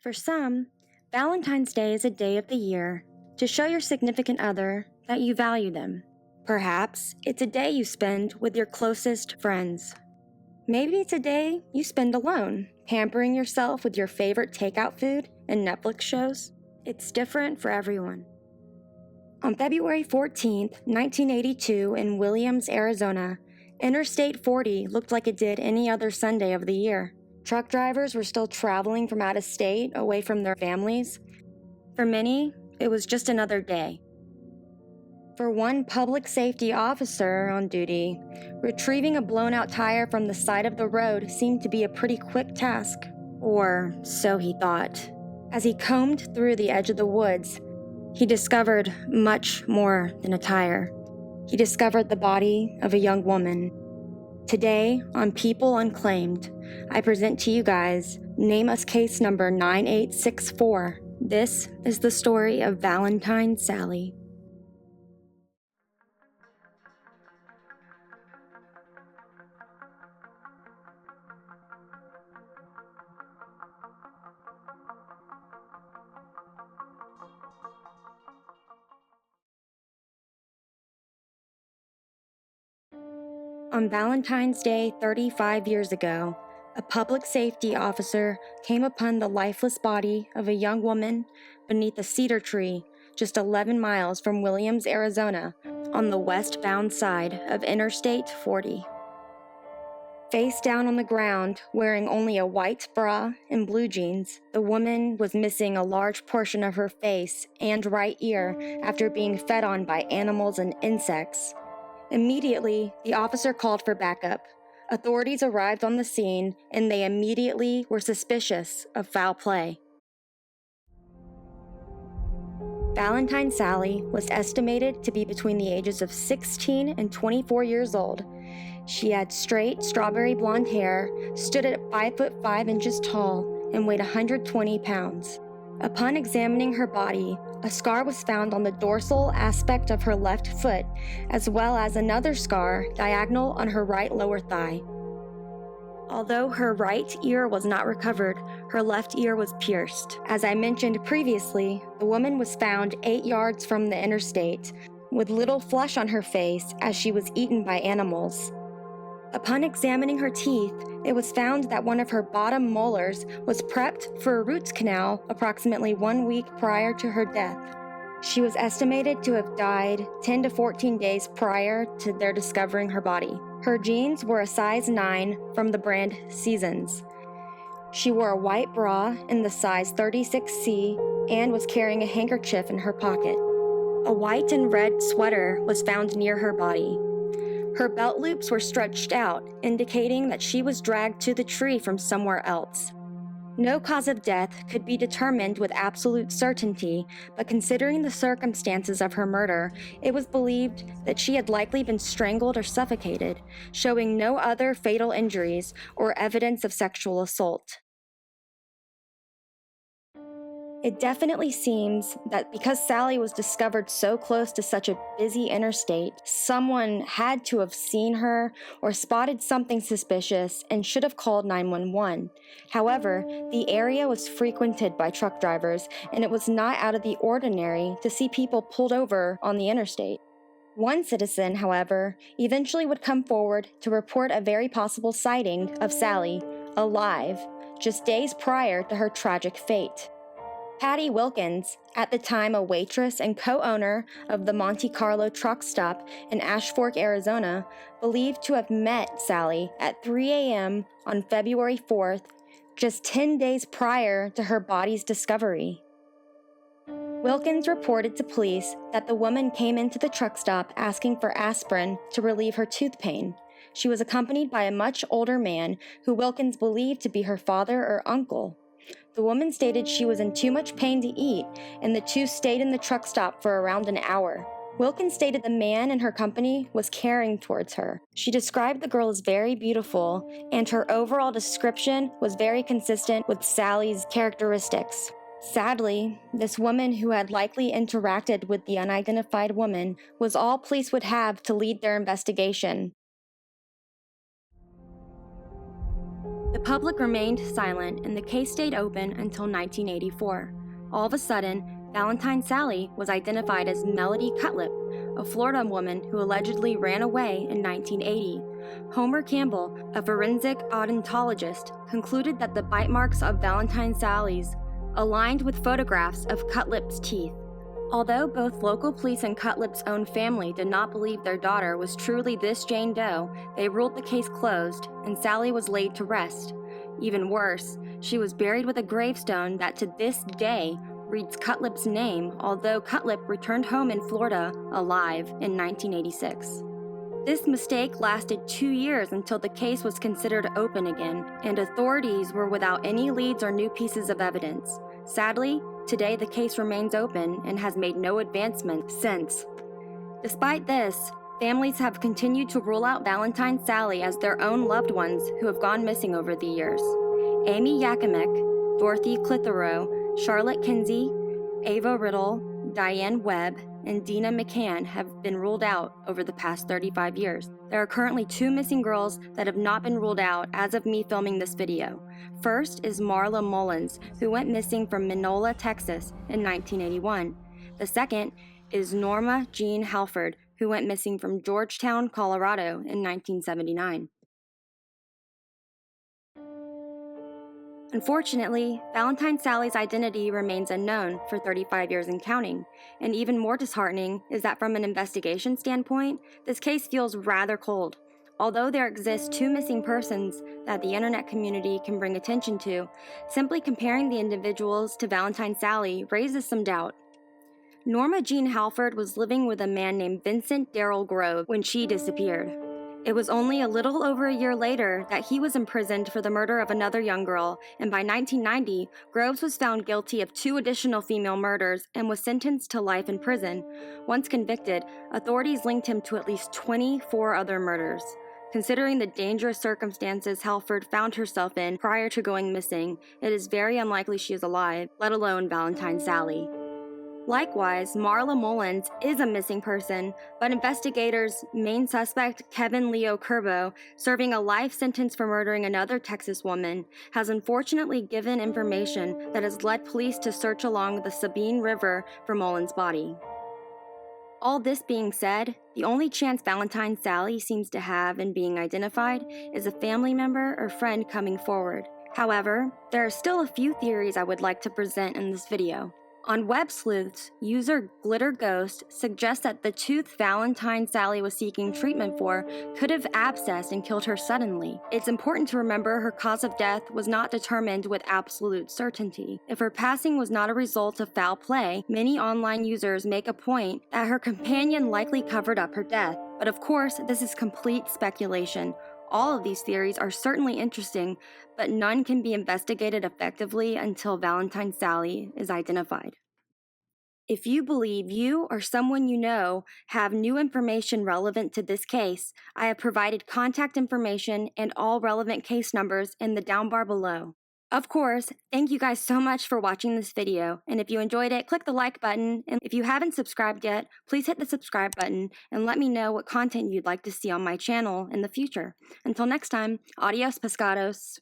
For some, Valentine's Day is a day of the year to show your significant other that you value them. Perhaps it's a day you spend with your closest friends. Maybe it's a day you spend alone, pampering yourself with your favorite takeout food and Netflix shows. It's different for everyone. On February 14th, 1982, in Williams, Arizona, Interstate 40 looked like it did any other Sunday of the year. Truck drivers were still traveling from out of state, away from their families. For many, it was just another day. For one public safety officer on duty, retrieving a blown-out tire from the side of the road seemed to be a pretty quick task. Or so he thought. As he combed through the edge of the woods, he discovered much more than a tire. He discovered the body of a young woman. Today, on People Unclaimed, I present to you guys NamUs case number 9864. This is the story of Valentine Sally. On Valentine's Day 35 years ago, a public safety officer came upon the lifeless body of a young woman beneath a cedar tree just 11 miles from Williams, Arizona, on the westbound side of Interstate 40. Face down on the ground, wearing only a white bra and blue jeans, the woman was missing a large portion of her face and right ear after being fed on by animals and insects. Immediately, the officer called for backup. Authorities arrived on the scene, and they immediately were suspicious of foul play. Valentine Sally was estimated to be between the ages of 16 and 24 years old. She had straight, strawberry blonde hair, stood at 5'5" tall, and weighed 120 pounds. Upon examining her body, a scar was found on the dorsal aspect of her left foot, as well as another scar diagonal on her right lower thigh. Although her right ear was not recovered, her left ear was pierced. As I mentioned previously, the woman was found 8 yards from the interstate, with little flesh on her face as she was eaten by animals. Upon examining her teeth, it was found that one of her bottom molars was prepped for a root canal approximately 1 week prior to her death. She was estimated to have died 10 to 14 days prior to their discovering her body. Her jeans were a size 9 from the brand Seasons. She wore a white bra in the size 36C and was carrying a handkerchief in her pocket. A white and red sweater was found near her body. Her belt loops were stretched out, indicating that she was dragged to the tree from somewhere else. No cause of death could be determined with absolute certainty, but considering the circumstances of her murder, it was believed that she had likely been strangled or suffocated, showing no other fatal injuries or evidence of sexual assault. It definitely seems that because Sally was discovered so close to such a busy interstate, someone had to have seen her or spotted something suspicious and should have called 911. However, the area was frequented by truck drivers, and it was not out of the ordinary to see people pulled over on the interstate. One citizen, however, eventually would come forward to report a very possible sighting of Sally, alive, just days prior to her tragic fate. Patty Wilkins, at the time a waitress and co-owner of the Monte Carlo truck stop in Ash Fork, Arizona, believed to have met Sally at 3 a.m. on February 4th, just 10 days prior to her body's discovery. Wilkins reported to police that the woman came into the truck stop asking for aspirin to relieve her tooth pain. She was accompanied by a much older man who Wilkins believed to be her father or uncle. The woman stated she was in too much pain to eat, and the two stayed in the truck stop for around an hour. Wilkins stated the man in her company was caring towards her. She described the girl as very beautiful, and her overall description was very consistent with Sally's characteristics. Sadly, this woman who had likely interacted with the unidentified woman was all police would have to lead their investigation. The public remained silent and the case stayed open until 1984. All of a sudden, Valentine Sally was identified as Melody Cutlip, a Florida woman who allegedly ran away in 1980. Homer Campbell, a forensic odontologist, concluded that the bite marks of Valentine Sally's aligned with photographs of Cutlip's teeth. Although both local police and Cutlip's own family did not believe their daughter was truly this Jane Doe, they ruled the case closed, and Sally was laid to rest. Even worse, she was buried with a gravestone that to this day reads Cutlip's name, although Cutlip returned home in Florida alive in 1986. This mistake lasted 2 years until the case was considered open again, and authorities were without any leads or new pieces of evidence. Sadly, today the case remains open and has made no advancement since. Despite this, families have continued to rule out Valentine Sally as their own loved ones who have gone missing over the years. Amy Yakimick, Dorothy Clitheroe, Charlotte Kinsey, Ava Riddle, Diane Webb, and Dina McCann have been ruled out over the past 35 years. There are currently 2 missing girls that have not been ruled out as of me filming this video. First is Marla Mullins, who went missing from Minola, Texas in 1981. The second is Norma Jean Halford, who went missing from Georgetown, Colorado in 1979. Unfortunately, Valentine Sally's identity remains unknown for 35 years and counting, and even more disheartening is that from an investigation standpoint, this case feels rather cold. Although there exist 2 missing persons that the internet community can bring attention to, simply comparing the individuals to Valentine Sally raises some doubt. Norma Jean Halford was living with a man named Vincent Darrell Grove when she disappeared. It was only a little over a year later that he was imprisoned for the murder of another young girl, and by 1990, Groves was found guilty of 2 additional female murders and was sentenced to life in prison. Once convicted, authorities linked him to at least 24 other murders. Considering the dangerous circumstances Halford found herself in prior to going missing, it is very unlikely she is alive, let alone Valentine Sally. Likewise, Marla Mullins is a missing person, but investigators' main suspect, Kevin Leo Curbo, serving a life sentence for murdering another Texas woman, has unfortunately given information that has led police to search along the Sabine River for Mullins' body. All this being said, the only chance Valentine Sally seems to have in being identified is a family member or friend coming forward. However, there are still a few theories I would like to present in this video. On Web Sleuths, user Glitter Ghost suggests that the tooth Valentine Sally was seeking treatment for could have abscessed and killed her suddenly. It's important to remember her cause of death was not determined with absolute certainty. If her passing was not a result of foul play, many online users make a point that her companion likely covered up her death. But of course, this is complete speculation. All of these theories are certainly interesting, but none can be investigated effectively until Valentine Sally is identified. If you believe you or someone you know have new information relevant to this case, I have provided contact information and all relevant case numbers in the down bar below. Of course, thank you guys so much for watching this video, and if you enjoyed it, click the like button, and if you haven't subscribed yet, please hit the subscribe button and let me know what content you'd like to see on my channel in the future. Until next time, adios pescados.